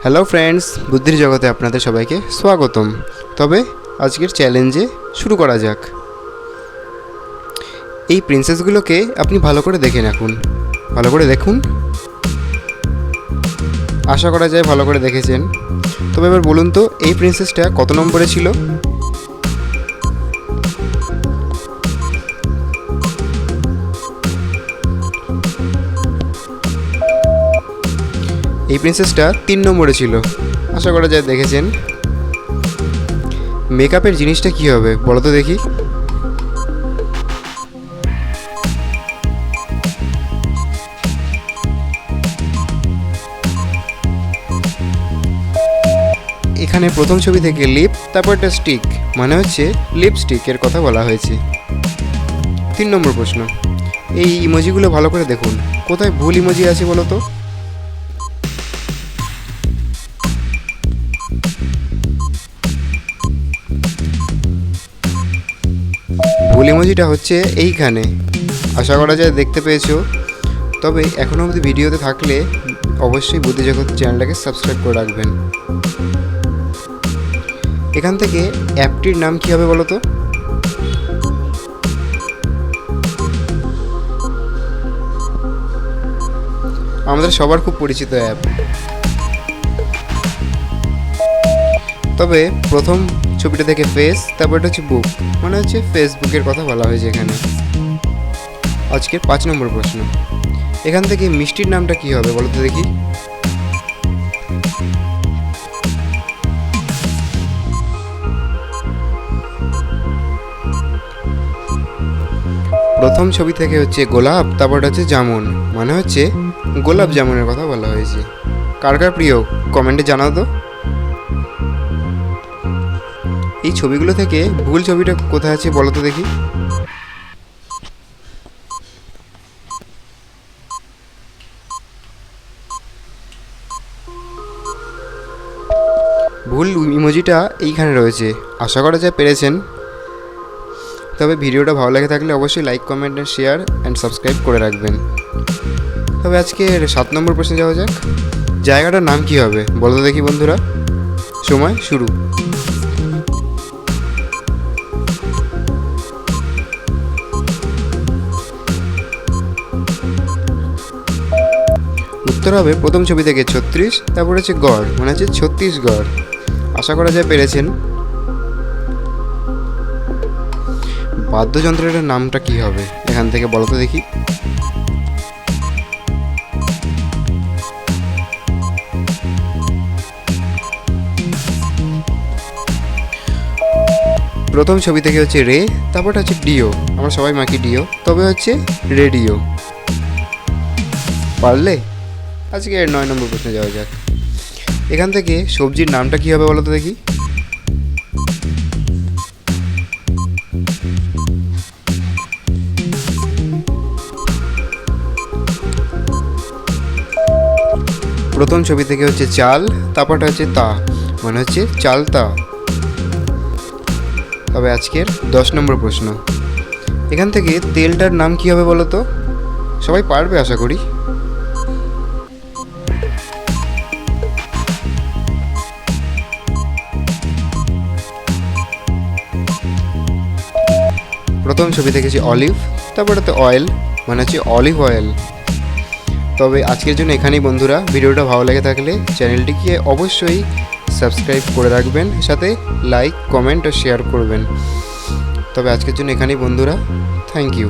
Hello friends, বুদ্ধির জগতে আপনাদের সবাইকে স্বাগতম। তবে আজকের চ্যালেঞ্জে শুরু করা যাক। এই প্রিন্সেসগুলোকে আপনি ভালো করে দেখে রাখুন, ভালো করে দেখুন। আশা করা যায় ভালো করে দেখেছেন। তবে এবার বলুন তো, এই প্রিন্সেসটা কত নম্বরে ছিল? এই প্রিন্সেসটা 3 নম্বরে ছিল। আশা করা যায় দেখেছেন। মেকআপের জিনিসটা কি হবে বলো তো দেখি? এখানে প্রথম ছবি থেকে লিপ, তারপর একটা স্টিক, মানে হচ্ছে লিপস্টিকের কথা বলা হয়েছে। 3 নম্বর প্রশ্ন, এই ইমোজিগুলো ভালো করে দেখুন, কোথায় ভুল ইমোজি আছে বলো তো? ভুল ইমোজিটা হচ্ছে এইখানে। আশা করা যায় দেখতে পেয়েছো। তবে এখনও অবধি ভিডিওতে থাকলে অবশ্যই বুদ্ধিজগৎ চ্যানেলটাকে সাবস্ক্রাইব করে রাখবেন। এখান থেকে অ্যাপটির নাম কী হবে বলো তো? আমাদের সবার খুব পরিচিত অ্যাপ। তবে প্রথম ছবিটা থেকে ফেস, তারপরটা হচ্ছে বুক, মানে হচ্ছে ফেসবুকের কথা বলা হয়েছে এখানে। আজকের 5 নম্বর প্রশ্ন, এখান থেকে মিষ্টির নামটা কি হবে বলো তো দেখি? প্রথম ছবি থেকে হচ্ছে গোলাপ, তারপরটা হচ্ছে জামুন, মানে হচ্ছে গোলাপ জামুনের কথা বলা হয়েছে। কার কার প্রিয় কমেন্টে জানাও তো। এই ছবিগুলো থেকে ভুল ছবিটা কোথায় আছে বলো তো দেখি? ভুল ইমোজিটা এইখানে রয়েছে। আশা করা যায় পেরেছেন। তবে ভিডিওটা ভালো লাগে থাকলে অবশ্যই like, comment, share and subscribe করে রাখবেন। তবে আজকের 7 নম্বর প্রশ্নে যাওয়া যাক। জায়গাটার নাম কি হবে বলো তো দেখি বন্ধুরা? সময় শুরু। উত্তর হবে প্রথম ছবি থেকে 36, তারপর হচ্ছে গড়, মানে হচ্ছে ছত্তিশগড়। আশা করা যায় পেরেছেন। বাদ্যযন্ত্রের নামটা কি হবে এখান থেকে বলো তো দেখি? প্রথম ছবি থেকে হচ্ছে রে, তারপরটা হচ্ছে ডিও, আমরা সবাই মাকি ডিও, তবে হচ্ছে রেডিও। পারলে? আজকে 9 নম্বর প্রশ্নে যাওয়া যাক। এখান থেকে সবজির নামটা কি হবে বলো তো দেখি? প্রথম ছবি থেকে হচ্ছে চাল, তারপরটা হচ্ছে তা, মানে হচ্ছে চালতা। তবে আজকের 10 নম্বর প্রশ্ন, এখান থেকে তেলটার নাম কি হবে বলো তো? সবাই পারবে আশা করি। প্রথম ছবি থেকে হচ্ছে অলিভ, তারপরে তো অয়েল, মানে হচ্ছে অলিভ অয়েল। তবে আজকের জন্য এখানেই বন্ধুরা। ভিডিওটা ভালো লেগে থাকলে চ্যানেলটিকে অবশ্যই সাবস্ক্রাইব করে রাখবেন, সাথে লাইক, কমেন্ট ও শেয়ার করবেন। তবে আজকের জন্য এখানেই বন্ধুরা। Thank you.